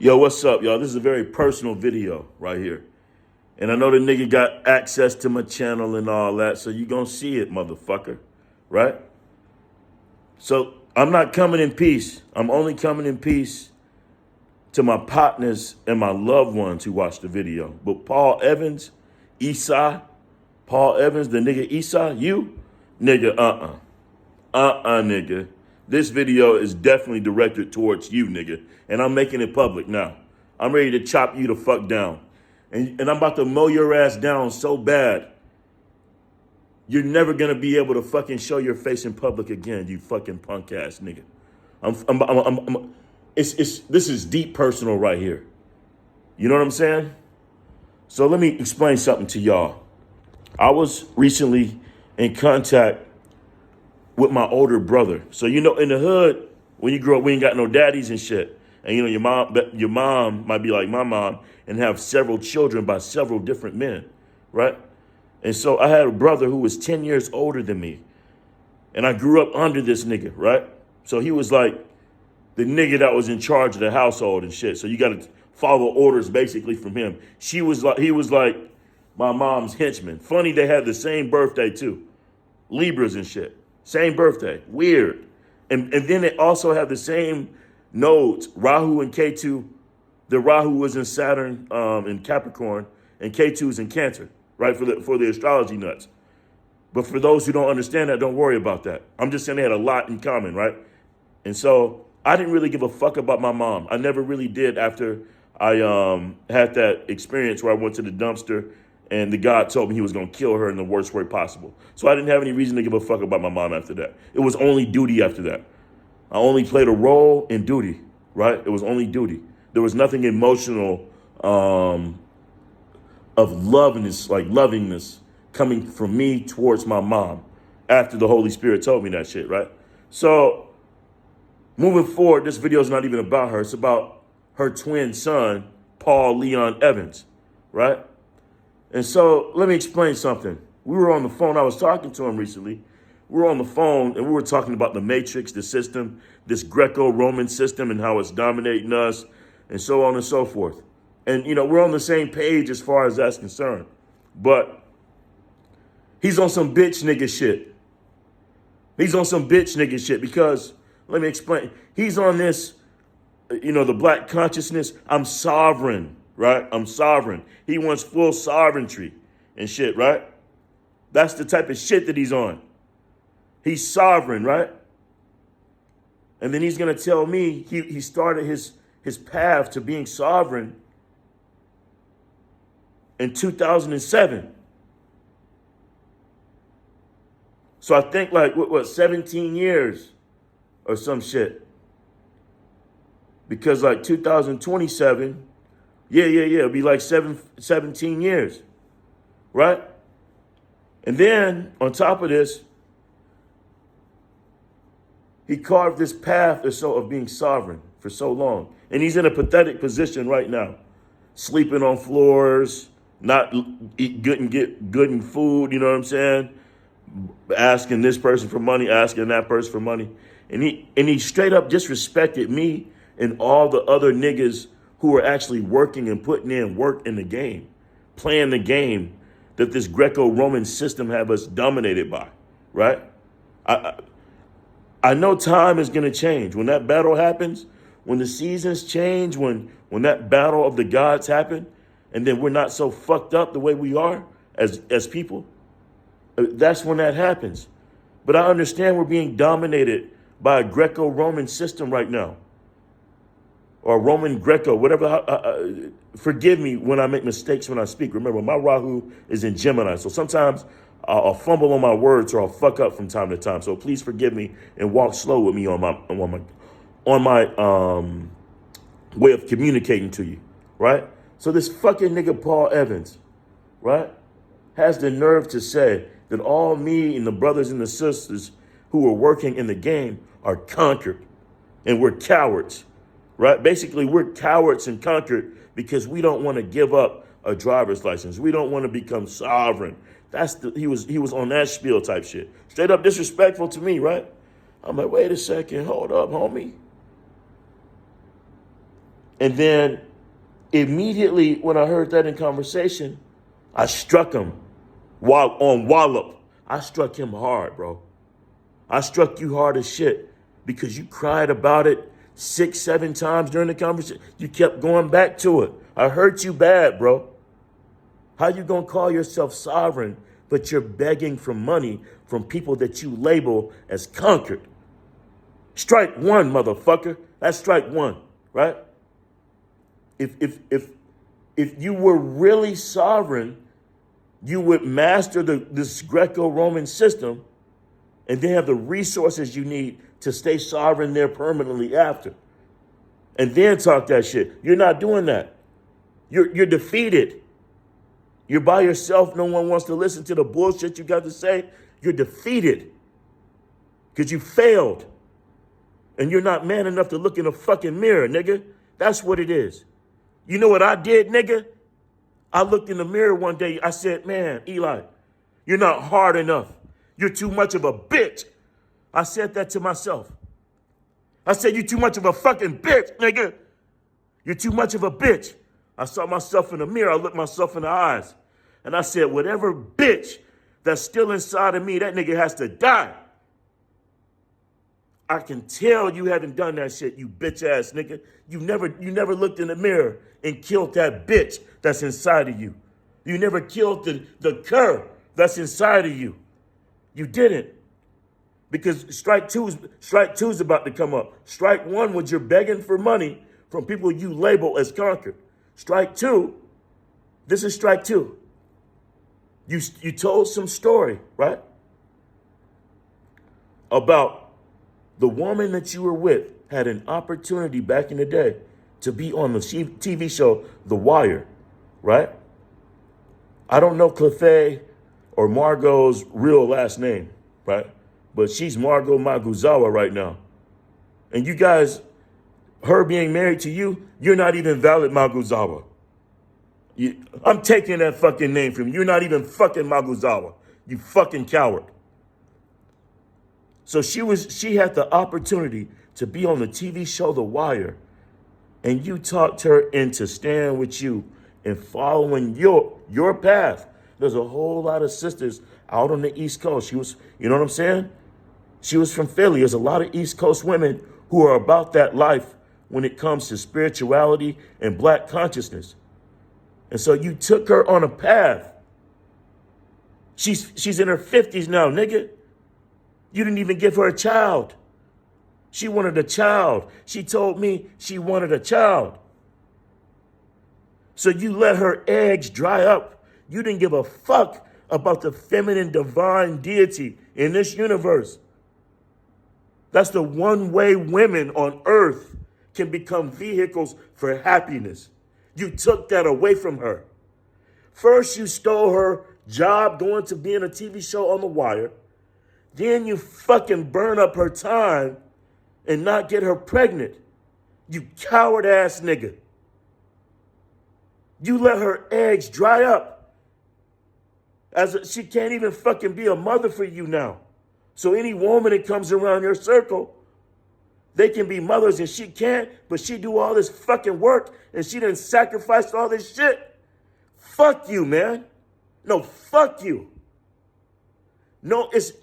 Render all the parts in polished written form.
Yo, what's up, y'all? This is a very personal video right here. And I know the nigga got access to my channel and all that, so you gonna see it, motherfucker. Right? So I'm not coming in peace. I'm only coming in peace to my partners and my loved ones who watched the video. But Paul Evans, Esau, Paul Evans, the nigga Esau, you, nigga, nigga. This video is definitely directed towards you, nigga. And I'm making it public now. I'm ready to chop you the fuck down. And I'm about to mow your ass down so bad, you're never gonna be able to fucking show your face in public again, you fucking punk ass nigga. This is deep personal right here. You know what I'm saying? So let me explain something to y'all. I was recently in contact with my older brother. So you know, in the hood, when you grow up, we ain't got no daddies and shit. And you know, your mom might be like my mom and have several children by several different men, right? And so I had a brother who was 10 years older than me. And I grew up under this nigga, right? So he was like the nigga that was in charge of the household and shit. So you got to follow orders basically from him. He was like my mom's henchman. Funny, they had the same birthday too. Libras and shit. Same birthday. Weird. And then they also have the same nodes, Rahu and Ketu. The Rahu was in Saturn in Capricorn, and Ketu is in Cancer, right? For the astrology nuts. But for those who don't understand that, don't worry about that. I'm just saying they had a lot in common, right? And so I didn't really give a fuck about my mom. I never really did after I had that experience where I went to the dumpster and the God told me he was going to kill her in the worst way possible. So I didn't have any reason to give a fuck about my mom after that. It was only duty after that. I only played a role in duty, right? It was only duty. There was nothing emotional of lovingness coming from me towards my mom after the Holy Spirit told me that shit, right? So moving forward, this video is not even about her. It's about her twin son, Paul Leon Evans, right? And so let me explain something. We were on the phone. I was talking to him recently. We were on the phone and we were talking about the matrix, the system, this Greco-Roman system and how it's dominating us and so on and so forth. And, you know, we're on the same page as far as that's concerned. But he's on some bitch nigga shit. He's on some bitch nigga shit because, let me explain. He's on this, you know, the black consciousness. I'm sovereign, right? I'm sovereign. He wants full sovereignty and shit, right? That's the type of shit that he's on. He's sovereign, right? And then he's going to tell me he started his path to being sovereign in 2007. So I think like, what 17 years or some shit. Because like 2027, yeah, it'll be like 17 years, right? And then on top of this, he carved this path of being sovereign for so long. And he's in a pathetic position right now. Sleeping on floors, not getting good food, you know what I'm saying? Asking this person for money, asking that person for money. And he straight up disrespected me and all the other niggas who are actually working and putting in work in the game, playing the game that this Greco-Roman system have us dominated by, right? I know time is going to change. When that battle happens, when the seasons change, when that battle of the gods happen, and then we're not so fucked up the way we are as people, that's when that happens. But I understand we're being dominated by a Greco-Roman system right now. Or Roman Greco, whatever. Forgive me when I make mistakes when I speak. Remember, my Rahu is in Gemini, so sometimes I'll fumble on my words or I'll fuck up from time to time. So please forgive me and walk slow with me on my way of communicating to you, right? So this fucking nigga Paul Evans, right, has the nerve to say that all me and the brothers and the sisters who are working in the game are conquered and we're cowards, right? Basically, we're cowards and conquered because we don't want to give up a driver's license. We don't want to become sovereign. He was on that spiel type shit. Straight up disrespectful to me, right? I'm like, wait a second, hold up, homie. And then immediately when I heard that in conversation, I struck him while on Wallop. I struck him hard, bro. I struck you hard as shit because you cried about it 6, 7 times during the conversation. You kept going back to it. I hurt you bad, bro. How you gonna call yourself sovereign, but you're begging for money from people that you label as conquered? Strike one, motherfucker. That's strike one, right? If you were really sovereign, you would master this Greco-Roman system and then have the resources you need to stay sovereign there permanently after. And then talk that shit. You're not doing that. You're defeated. You're by yourself. No one wants to listen to the bullshit you got to say. You're defeated because you failed. And you're not man enough to look in a fucking mirror, nigga. That's what it is. You know what I did, nigga? I looked in the mirror one day. I said, man, Eli, you're not hard enough. You're too much of a bitch. I said that to myself. I said, you're too much of a fucking bitch, nigga. You're too much of a bitch. I saw myself in the mirror. I looked myself in the eyes. And I said, whatever bitch that's still inside of me, that nigga has to die. I can tell you haven't done that shit, you bitch ass nigga. You never looked in the mirror and killed that bitch that's inside of you. You never killed the cur that's inside of you. You didn't. Because strike two's about to come up. Strike one was you're begging for money from people you label as conquered. Strike two, this is strike two. You told some story, right? About the woman that you were with had an opportunity back in the day to be on the TV show The Wire, right? I don't know Clefairy or Margot's real last name, right? But she's Margot Maguzawa right now. And you guys, her being married to you, you're not even valid Maguzawa. I'm taking that fucking name from you. You're not even fucking Maguzawa. You fucking coward. So she had the opportunity to be on the TV show The Wire, and you talked her into staying with you and following your path. There's a whole lot of sisters out on the East Coast. She was, you know what I'm saying? She was from Philly. There's a lot of East Coast women who are about that life when it comes to spirituality and black consciousness. And so you took her on a path. She's in her 50s now, nigga. You didn't even give her a child. She wanted a child. She told me she wanted a child. So you let her eggs dry up. You didn't give a fuck about the feminine divine deity in this universe. That's the one way women on earth can become vehicles for happiness. You took that away from her. First, you stole her job going to be in a TV show on The Wire. Then you fucking burn up her time and not get her pregnant. You coward ass nigga. You let her eggs dry up. She can't even fucking be a mother for you now. So any woman that comes around your circle, they can be mothers and she can't, but she do all this fucking work and she done sacrificed all this shit. Fuck you, man. No, fuck you. No. It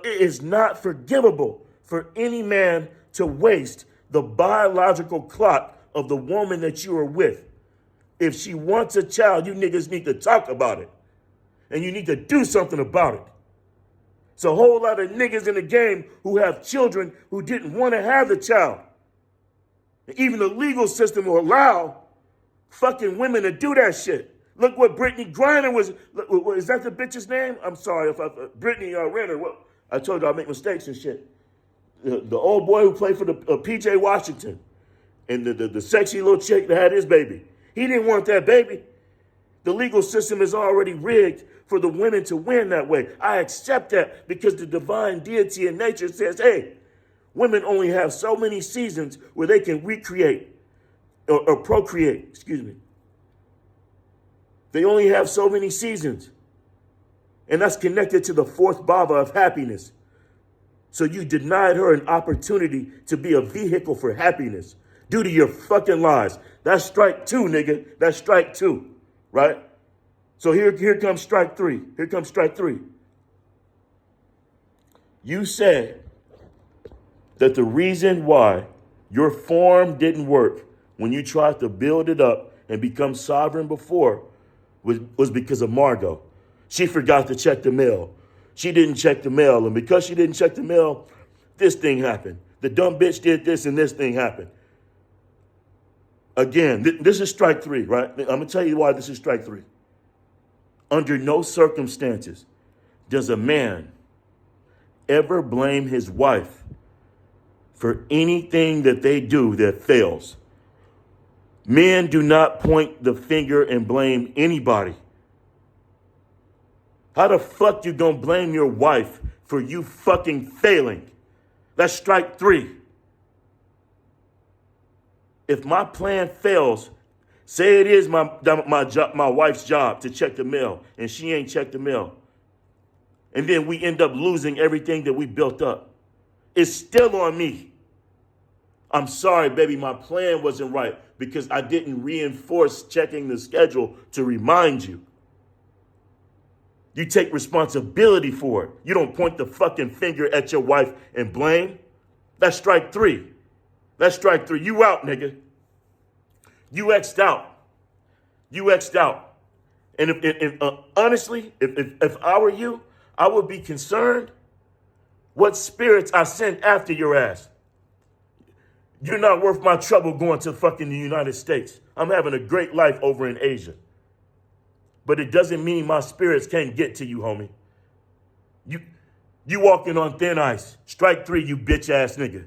is not forgivable for any man to waste the biological clock of the woman that you are with. If she wants a child, you niggas need to talk about it. And you need to do something about it. It's a whole lot of niggas in the game who have children who didn't want to have the child. And even the legal system will allow fucking women to do that shit. Look what Brittany Griner was. Is that the bitch's name? I'm sorry if Brittany Renner. Well, I told you I make mistakes and shit. The old boy who played for the PJ Washington and the sexy little chick that had his baby. He didn't want that baby. The legal system is already rigged for the women to win that way. I accept that because the divine deity in nature says, hey, women only have so many seasons where they can recreate or procreate, excuse me. They only have so many seasons. And that's connected to the fourth bhava of happiness. So you denied her an opportunity to be a vehicle for happiness. due to your fucking lies. That's strike two, nigga. That's strike two, right? So here comes strike three. Here comes strike three. You said that the reason why your farm didn't work when you tried to build it up and become sovereign before was because of Margot. She forgot to check the mail. She didn't check the mail. And because she didn't check the mail, this thing happened. The dumb bitch did this and this thing happened. Again, this is strike three, right? I'm going to tell you why this is strike three. Under no circumstances does a man ever blame his wife for anything that they do that fails. Men do not point the finger and blame anybody. How the fuck you gonna blame your wife for you fucking failing? That's strike three. If my plan fails, say it is my wife's job to check the mail, and she ain't checked the mail, and then we end up losing everything that we built up, it's still on me. I'm sorry, baby, my plan wasn't right because I didn't reinforce checking the schedule to remind you. You take responsibility for it. You don't point the fucking finger at your wife and blame. That's strike three. That's strike three. You out, nigga. You X'd out. You X'd out. And honestly, if I were you, I would be concerned what spirits I sent after your ass. You're not worth my trouble going to fucking the United States. I'm having a great life over in Asia. But it doesn't mean my spirits can't get to you, homie. You walking on thin ice. Strike three, you bitch ass nigga.